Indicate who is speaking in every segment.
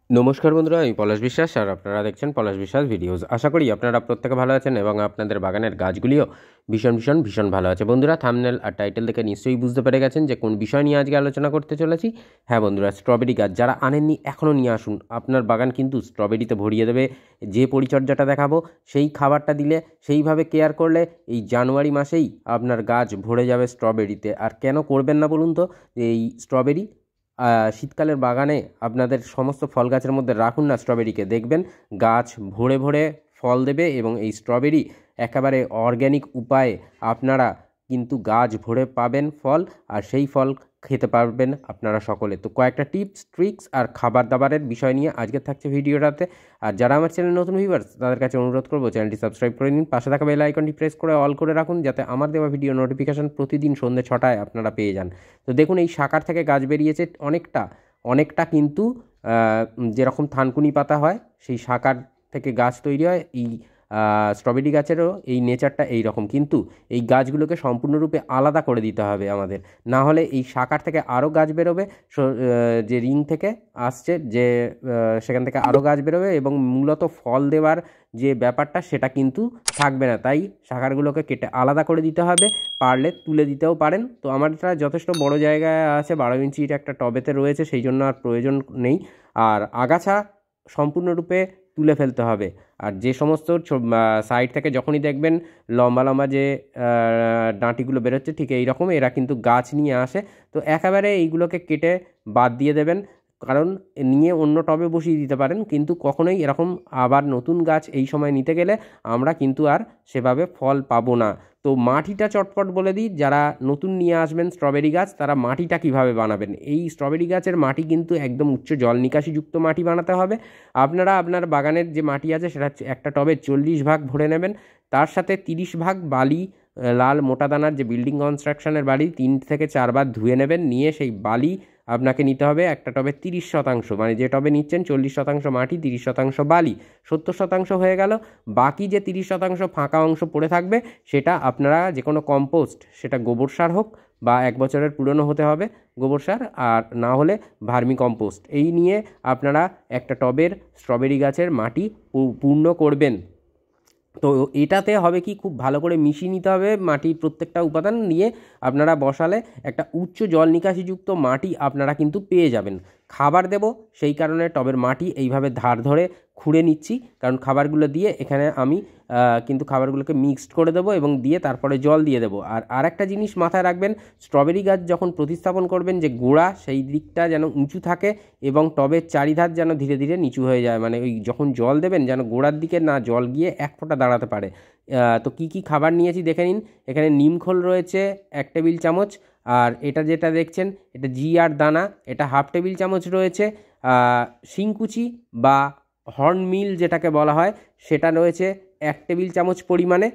Speaker 1: নমস্কার বন্ধুরা, আমি পলাশ বিশ্বাস আর আপনারা দেখছেন পলাশ বিশ্বাস ভিডিওস। আশা করি আপনারা প্রত্যেকে ভালো আছেন এবং আপনাদের বাগানের গাছগুলিও ভীষণ ভালো আছে। বন্ধুরা, থাম্বনেল আর টাইটেল দেখে নিশ্চয়ই বুঝতে পেরে গেছেন যে কোন বিষয় নিয়ে আজকে আলোচনা করতে চলেছি। হ্যাঁ বন্ধুরা, স্ট্রবেরি গাছ যারা আনেননি এখনও নিয়ে আসুন। আপনার বাগান কিন্তু স্ট্রবেরিতে ভরিয়ে দেবে। যে পরিচর্যাটা দেখাবো সেই খাবারটা দিলে, সেইভাবে কেয়ার করলে এই জানুয়ারি মাসেই আপনার গাছ ভরে যাবে স্ট্রবেরিতে। আর কেন করবেন না বলুন তো? এই স্ট্রবেরি শীতকালের বাগানে আপনাদের সমস্ত ফল গাছের মধ্যে রাখুন না স্ট্রবেরিকে, দেখবেন গাছ ভরে ভরে ফল দেবে এবং এই স্ট্রবেরি একেবারে অর্গ্যানিক উপায়ে আপনারা কিন্তু গাছ ভরে পাবেন ফল, আর সেই ফল খেতে পারবেন আপনারা সকলে। তো কয়েকটা টিপস, ট্রিক্স আর খাবার দাবারের বিষয় নিয়ে আজকে থাকছে ভিডিওটাতে। আর যারা আমার চ্যানেল নতুন ভিউয়ার্স তাদের কাছে অনুরোধ করবো চ্যানেলটি সাবস্ক্রাইব করে নিন, পাশে থাকা বেল আইকনটি প্রেস করে অল করে রাখুন, যাতে আমার দেওয়া ভিডিও নোটিফিকেশান প্রতিদিন সন্ধ্যে 6টায় আপনারা পেয়ে যান। তো দেখুন, এই শাখার থেকে গাছ বেরিয়েছে অনেকটা কিন্তু যেরকম থানকুনি পাতা হয় সেই শাখার থেকে গাছ তৈরি হয়। এই স্ট্রবেরি গাছেরও এই নেচারটা এই রকম, কিন্তু এই গাছগুলোকে সম্পূর্ণরূপে আলাদা করে দিতে হবে আমাদের, না হলে এই শাখার থেকে আরও গাছ বেরোবে। যে রিং থেকে আসছে যে সেখান থেকে আরও গাছ বেরোবে এবং মূলত ফল দেওয়ার যে ব্যাপারটা সেটা কিন্তু থাকবে না। তাই শাখাগুলোকে কেটে আলাদা করে দিতে হবে, পারলে তুলে দিতেও পারেন। তো আমার এটা যথেষ্ট বড় জায়গায় আছে, 12 ইঞ্চির একটা টবেতে রয়েছে, সেই জন্য আর প্রয়োজন নেই। আর আগাছা সম্পূর্ণরূপে তুলে ফেলতে হবে। আর যে সমস্ত সাইড থেকে যখনই দেখবেন লম্বা লম্বা যে ডাঁটিগুলো বেরোচ্ছে, ঠিক এই রকম এরা কিন্তু গাছ নিয়ে আসে। তো একেবারে এইগুলোকে কেটে বাদ দিয়ে দেবেন, কারণ নিয়ে অন্য টবে বসিয়ে দিতে পারেন, কিন্তু কখনোই এরকম আবার নতুন গাছ এই সময় নিতে গেলে আমরা কিন্তু আর সেভাবে ফল পাবো না। তো মাটিটা চটপট বলে দিই, যারা নতুন নিয়ে আসবেন স্ট্রবেরি গাছ তারা মাটিটা কিভাবে বানাবেন। এই স্ট্রবেরি গাছের মাটি কিন্তু একদম উচ্চ জল নিকাশিযুক্ত মাটি বানাতে হবে। আপনারা আপনার বাগানের যে মাটি আছে সেটা একটা টবে 40 ভাগ ভরে নেবেন, তার সাথে 30 ভাগ বালি, লাল মোটা দানার যে বিল্ডিং কনস্ট্রাকশনের বালি 3 থেকে 4 বার ধুয়ে নেবেন। নিয়ে সেই বালি আপনাকে নিতে হবে একটা টবে 30%, মানে যে টবে নিচ্ছেন 40% মাটি, 30% বালি, 70% হয়ে গেল। বাকি যে 30% ফাঁকা অংশ পড়ে থাকবে সেটা আপনারা যে কোনো কম্পোস্ট, সেটা গোবর সার হোক বা 1 বছরের পুরনো হতে হবে গোবর সার, আর না হলে ভার্মি কম্পোস্ট, এই নিয়ে আপনারা একটা টবের স্ট্রবেরি গাছের মাটি পূর্ণ করবেন। তো এটাতে হবে কি, খুব ভালো করে মিশিয়ে নিতে হবে মাটির প্রত্যেকটা উপাদান নিয়ে আপনারা বসালে একটা উচ্চ জল নিকাশিযুক্ত মাটি আপনারা কিন্তু পেয়ে যাবেন। খাবার দেব, সেই কারণে টবের মাটি এইভাবে ধার ধরে খুঁড়ে নিচ্ছি, কারণ খাবারগুলো দিয়ে এখানে আমি কিন্তু খাবারগুলোকে মিক্সড করে দেবো এবং দিয়ে তারপরে জল দিয়ে দেবো। আর আরেকটা জিনিস মাথায় রাখবেন, স্ট্রবেরি গাছ যখন প্রতিস্থাপন করবেন যে গোড়া সেই দিকটা যেন উঁচু থাকে এবং টবের চারিধার যেন ধীরে ধীরে নিচু হয়ে যায়, মানে ওই যখন জল দেবেন যেন গোড়ার দিকে না জল গিয়ে এক ফোঁটা দাঁড়াতে পারে। তো কি কি খাবার নিয়েছি দেখে নিন। এখানে নিমখোল রয়েছে 1 টেবিল চামচ, আর এটা যেটা দেখছেন এটা জিআর দানা, এটা 1/2 টেবিল চামচ রয়েছে। শিংকুচি বা হর্ন মিল যেটাকে বলা হয় সেটা রয়েছে 1 টেবিল চামচ পরিমাণে।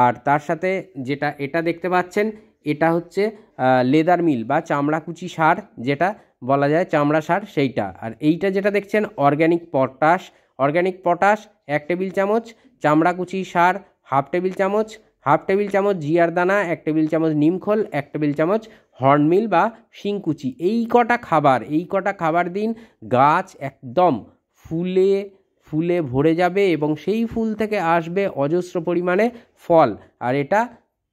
Speaker 1: আর তার সাথে যেটা এটা দেখতে পাচ্ছেন এটা হচ্ছে লেদার মিল বা চামড়াকুচি সার, যেটা বলা যায় চামড়া সার, সেইটা। আর এইটা যেটা দেখছেন অর্গ্যানিক পটাশ 1 টেবিল চামচ, চামড়াকুচি সার 1/2 টেবিল চামচ, 1/2 টেবিল চামচ জিআর দানা, 1 টেবিল চামচ নিমখোল, 1 টেবিল চামচ হর্নমিল বা শিংকুচি। এই কটা খাবার দিন, গাছ একদম ফুলে ফুলে ভরে যাবে এবং সেই ফুল থেকে আসবে অজস্র পরিমাণে ফল। আর এটা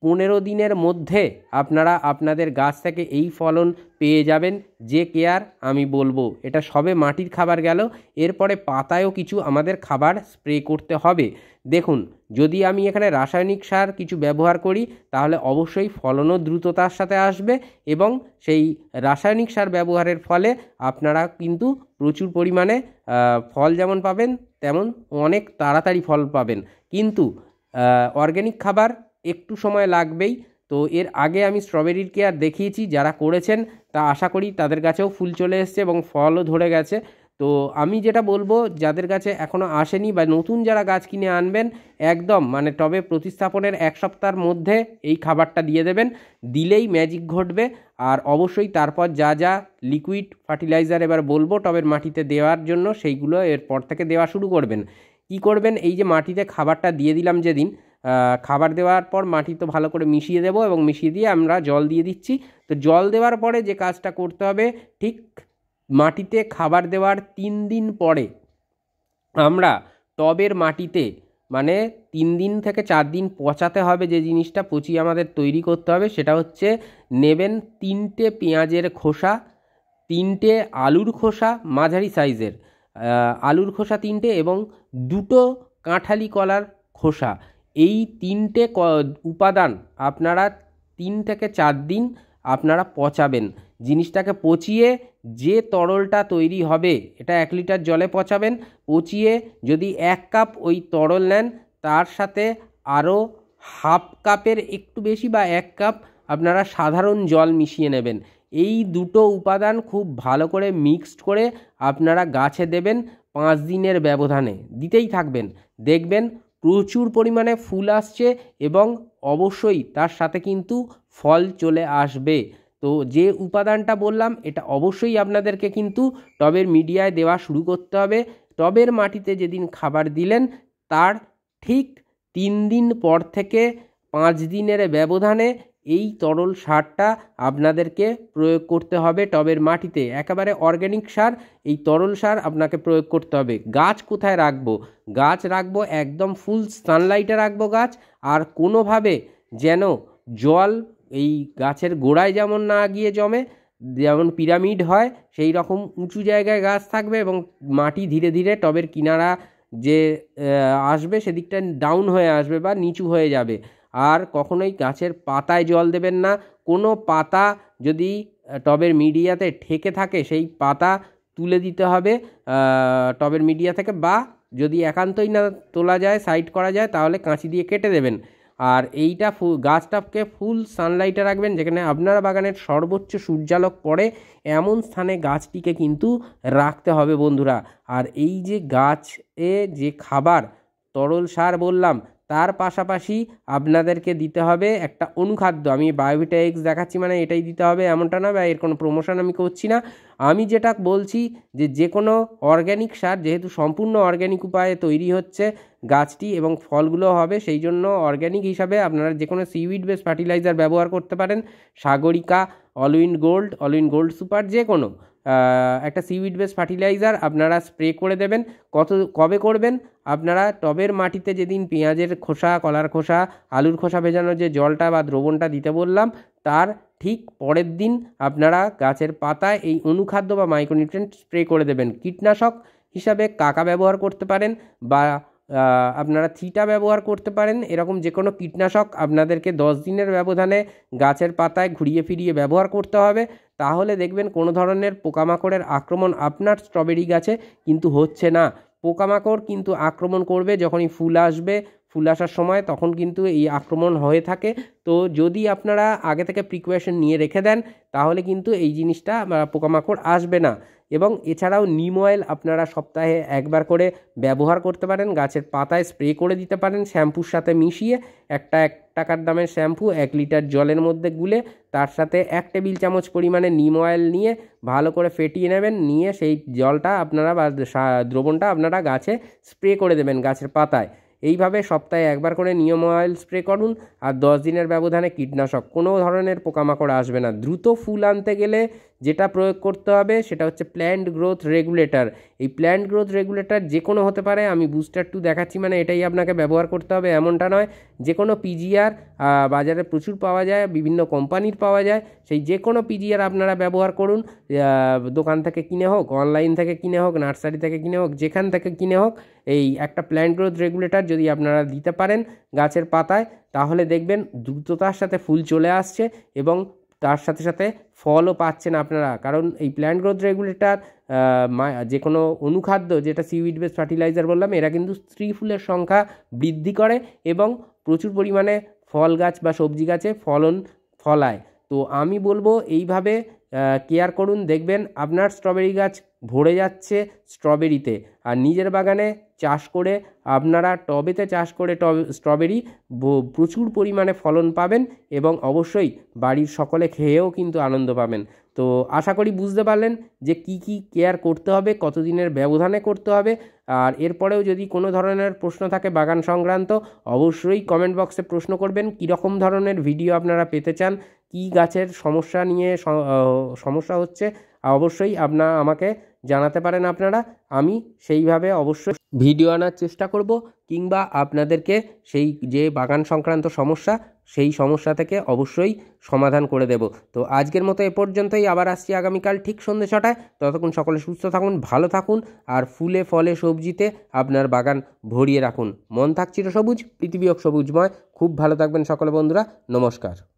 Speaker 1: 15 দিনের মধ্যে আপনারা আপনাদের গাছ থেকে এই ফলন পেয়ে যাবেন। যে কেয়ার আমি বলবো, এটা সবে মাটির খাবার গেল, এরপরে পাতায়ও কিছু আমাদের খাবার স্প্রে করতে হবে। দেখুন, যদি আমি এখানে রাসায়নিক সার কিছু ব্যবহার করি তাহলে অবশ্যই ফলনও দ্রুততার সাথে আসবে এবং সেই রাসায়নিক সার ব্যবহারের ফলে আপনারা কিন্তু প্রচুর পরিমাণে ফল যেমন পাবেন তেমন অনেক তাড়াতাড়ি ফল পাবেন। কিন্তু অর্গ্যানিক খাবার একটু সময় লাগবেই। তো এর আগে আমি স্ট্রবেরির কেয়ার দেখিয়েছি, যারা করেছেন তা আশা করি তাদের কাছেও ফুল চলে এসছে এবং ফলও ধরে গেছে। তো আমি যেটা বলবো, যাদের কাছে এখনও আসেনি বা নতুন যারা গাছ কিনে আনবেন, একদম মানে টবে প্রতিস্থাপনের 1 সপ্তাহের মধ্যে এই খাবারটা দিয়ে দেবেন, দিলেই ম্যাজিক ঘটবে। আর অবশ্যই তারপর যা যা লিকুইড ফার্টিলাইজার এবার বলবো টবের মাটিতে দেওয়ার জন্য, সেইগুলো এরপর থেকে দেওয়া শুরু করবেন। কি করবেন, এই যে মাটিতে খাবারটা দিয়ে দিলাম যেদিন, খাবার দেওয়ার পর মাটি তো ভালো করে মিশিয়ে দেবো এবং মিশিয়ে দিয়ে আমরা জল দিয়ে দিচ্ছি। তো জল দেওয়ার পরে যে কাজটা করতে হবে, ঠিক মাটিতে খাবার দেওয়ার 3 দিন পরে আমরা টবের মাটিতে মানে 3 দিন থেকে 4 দিন পচাতে হবে, যে জিনিসটা পচিয়ে আমাদের তৈরি করতে হবে সেটা হচ্ছে নেবেন 3টে পেঁয়াজের খোসা, 3টে আলুর খোসা মাঝারি সাইজের, আলুর খোসা 3টে এবং 2টো কাঁঠালি কলার খোসা। এই 3টে উপাদান আপনারা 3 থেকে 4 দিন আপনারা পচাবেন। জিনিসটাকে পচিয়ে যে তরলটা তৈরি হবে, এটা 1 লিটার জলে পচাবেন। পচিয়ে যদি 1 কাপ ওই তরল নেন, তার সাথে আরও হাফ কাপের একটু বেশি বা 1 কাপ আপনারা সাধারণ জল মিশিয়ে নেবেন। এই দুটো উপাদান খুব ভালো করে মিক্সড করে আপনারা গাছে দেবেন 5 দিনের ব্যবধানে, দিতেই থাকবেন। দেখবেন প্রচুর পরিমাণে ফুল আসছে এবং অবশ্যই তার সাথে কিন্তু ফল চলে আসবে। তো যে উপাদানটা বললাম এটা অবশ্যই আপনাদেরকে কিন্তু টবের মিডিয়ায় দেওয়া শুরু করতে হবে। টবের মাটিতে যেদিন খাবার দিলেন তার ঠিক 3 দিন পর থেকে 5 দিনের ব্যবধানে এই তরল সারটা আপনাদেরকে প্রয়োগ করতে হবে টবের মাটিতে। একেবারে অর্গ্যানিক সার, এই তরল সার আপনাকে প্রয়োগ করতে হবে। গাছ কোথায় রাখবো? গাছ রাখবো একদম ফুল সানলাইটে রাখবো গাছ, আর কোনোভাবে যেন জল এই গাছের গোড়ায় যেমন না গিয়ে জমে, যেমন পিরামিড হয় সেই রকম উঁচু জায়গায় গাছ থাকবে এবং মাটি ধীরে ধীরে টবের কিনারা যে আসবে সেদিকটা ডাউন হয়ে আসবে বা নিচু হয়ে যাবে। আর কখনোই গাছের পাতায় জল দেবেন না। কোনো পাতা যদি টবের মিডিয়াতে ঠেকে থাকে সেই পাতা তুলে দিতে হবে টবের মিডিয়া থেকে, বা যদি একান্তই না তোলা যায়, সাইড করা যায়, তাহলে কাঁচি দিয়ে কেটে দেবেন। আর এইটা গাছটাকে ফুল সানলাইটে রাখবেন, যেখানে আপনার বাগানের সর্বোচ্চ সূর্যালোক পড়ে এমন স্থানে গাছটিকে কিন্তু রাখতে হবে বন্ধুরা। আর এই যে গাছে যে খাবার তরল সার বললাম, তার পাশাপাশি আপনাদেরকে দিতে হবে একটা অনুখাদ্য। আমি বায়োভিটা এক্স দেখাচ্ছি মানে এটাই দিতে হবে এমনটা না, বা এর কোনো প্রমোশন আমি করছি না। আমি যেটা বলছি যে কোনো অর্গ্যানিক সার, যেহেতু সম্পূর্ণ অর্গ্যানিক উপায়ে তৈরি হচ্ছে গাছটি এবং ফলগুলো হবে, সেই জন্য অর্গ্যানিক হিসাবে আপনারা যে কোনো সিউইড বেস ফার্টিলাইজার ব্যবহার করতে পারেন। সাগরিকা, অলউইন গোল্ড সুপার, যে কোনো একটা সিউইড বেস ফার্টিলাইজার আপনারা স্প্রে করে দেবেন। কবে করবেন? আপনারা টবের মাটিতে যেদিন পেঁয়াজের খোসা, কলার খোসা, আলুর খোসা ভেজানো যে জলটা বা দ্রবণটা দিতে বললাম, তার ঠিক পরের দিন আপনারা গাছের পাতায় এই অনুখাদ্য বা মাইক্রোনিউট্রিয়েন্ট স্প্রে করে দেবেন। কীটনাশক হিসাবে কাকা ব্যবহার করতে পারেন বা আপনারা থিটা ব্যবহার করতে পারেন। এরকম যে কোনো কীটনাশক আপনাদেরকে 10 দিনের ব্যবধানে গাছের পাতায় ঘুরিয়ে ফিরিয়ে ব্যবহার করতে হবে। তাহলে দেখবেন কোনো ধরনের পোকামাকড়ের আক্রমণ আপনার স্ট্রবেরি গাছে কিন্তু হচ্ছে না। পোকামাকড় কিন্তু আক্রমণ করবে যখনই ফুল আসবে, ফুল আসার সময় তখন কিন্তু এই আক্রমণ হয়ে থাকে। তো যদি আপনারা আগে থেকে প্রিকশন নিয়ে রেখে দেন তাহলে কিন্তু এই জিনিসটা পোকামাকড় আসবে না। এবং এছাড়াও নিম অয়েল আপনারা সপ্তাহে একবার করে ব্যবহার করতে পারেন, গাছের পাতায় স্প্রে করে দিতে পারেন শ্যাম্পুর সাথে মিশিয়ে। 1 টাকার দামের শ্যাম্পু 1 লিটার জলের মধ্যে গুলে তার সাথে 1 টেবিল চামচ পরিমাণে নিম অয়েল নিয়ে ভালো করে ফেটিয়ে নেবেন। নিয়ে সেই জলটা আপনারা বা দ্রবণটা আপনারা গাছে স্প্রে করে দেবেন গাছের পাতায়। এইভাবে সপ্তাহে একবার করে নিম অয়েল স্প্রে করুন আর 10 দিনের ব্যবধানে কীটনাশক। কোনো ধরনের পোকামাকড় আসবে না। দ্রুত ফুল আনতে গেলে যেটা প্রয়োগ করতে হবে সেটা হচ্ছে প্ল্যান্ট গ্রোথ রেগুলেটর। এই প্ল্যান্ট গ্রোথ রেগুলেটর যে কোনো হতে পারে, আমি বুস্টার 2 দেখাচ্ছি মানে এটাই আপনাকে ব্যবহার করতে হবে এমনটা নয়। যে কোনো পিজিআর বাজারে প্রচুর পাওয়া যায়, বিভিন্ন কোম্পানির পাওয়া যায়, সেই যে কোনো পিজিআর আপনারা ব্যবহার করুন। দোকান থেকে কিনে হোক, অনলাইন থেকে কিনে হোক, নার্সারি থেকে কিনে হোক, যেখান থেকে কিনে হোক, এই একটা প্ল্যান্ট গ্রোথ রেগুলেটর যদি আপনারা দিতে পারেন গাছের পাতায়, তাহলে দেখবেন দ্রুততার সাথে ফুল চলে আসছে এবং তার সাথে সাথে ফলও পাচ্ছেন আপনারা। কারণ এই প্ল্যান্ট গ্রোথ রেগুলেটর যে কোনো অনুখাদ্য, যেটা সিউইড বেস ফার্টিলাইজার বললাম, এরা কিন্তু স্ত্রী ফুলের সংখ্যা বৃদ্ধি করে এবং প্রচুর পরিমাণে ফল গাছ বা সবজি গাছে ফলায়। তো আমি বলবো এইভাবে কেয়ার করুন, দেখবেন আপনার স্ট্রবেরি গাছ ভরে যাচ্ছে স্ট্রবেরিতে। আর নিজের বাগানে চাষ করে আপনারা টবেতে চাষ করে স্ট্রবেরি প্রচুর পরিমাণে ফলন পাবেন এবং অবশ্যই বাড়ির সকলে খেয়েও কিন্তু আনন্দ পাবেন। তো আশা করি বুঝতে পারলেন যে কি কি কেয়ার করতে হবে, কতদিনের ব্যবধানে করতে হবে। আর এরপরেও যদি কোনো ধরনের প্রশ্ন থাকে বাগান সংক্রান্ত, অবশ্যই কমেন্ট বক্সে প্রশ্ন করবেন। কীরকম ধরনের ভিডিও আপনারা পেতে চান, কি গাছের সমস্যা নিয়ে সমস্যা হচ্ছে অবশ্যই আমাকে জানাতে পারেন আপনারা, আমি সেইভাবে অবশ্যই ভিডিও আনার চেষ্টা করব, কিংবা আপনাদেরকে সেই যে বাগান সংক্রান্ত সমস্যা সেই সমস্যা থেকে অবশ্যই সমাধান করে দেব। তো আজকের মতো এ পর্যন্তই, আবার আসছি আগামীকাল ঠিক সন্ধ্যে 6টায়। ততক্ষণ সকলে সুস্থ থাকুন, ভালো থাকুন, আর ফুলে ফলে সবজিতে আপনার বাগান ভরিয়ে রাখুন। মন থাক চিরসবুজ, পৃথিবী হোক সবুজময়। খুব ভালো থাকবেন সকলে বন্ধুরা, নমস্কার।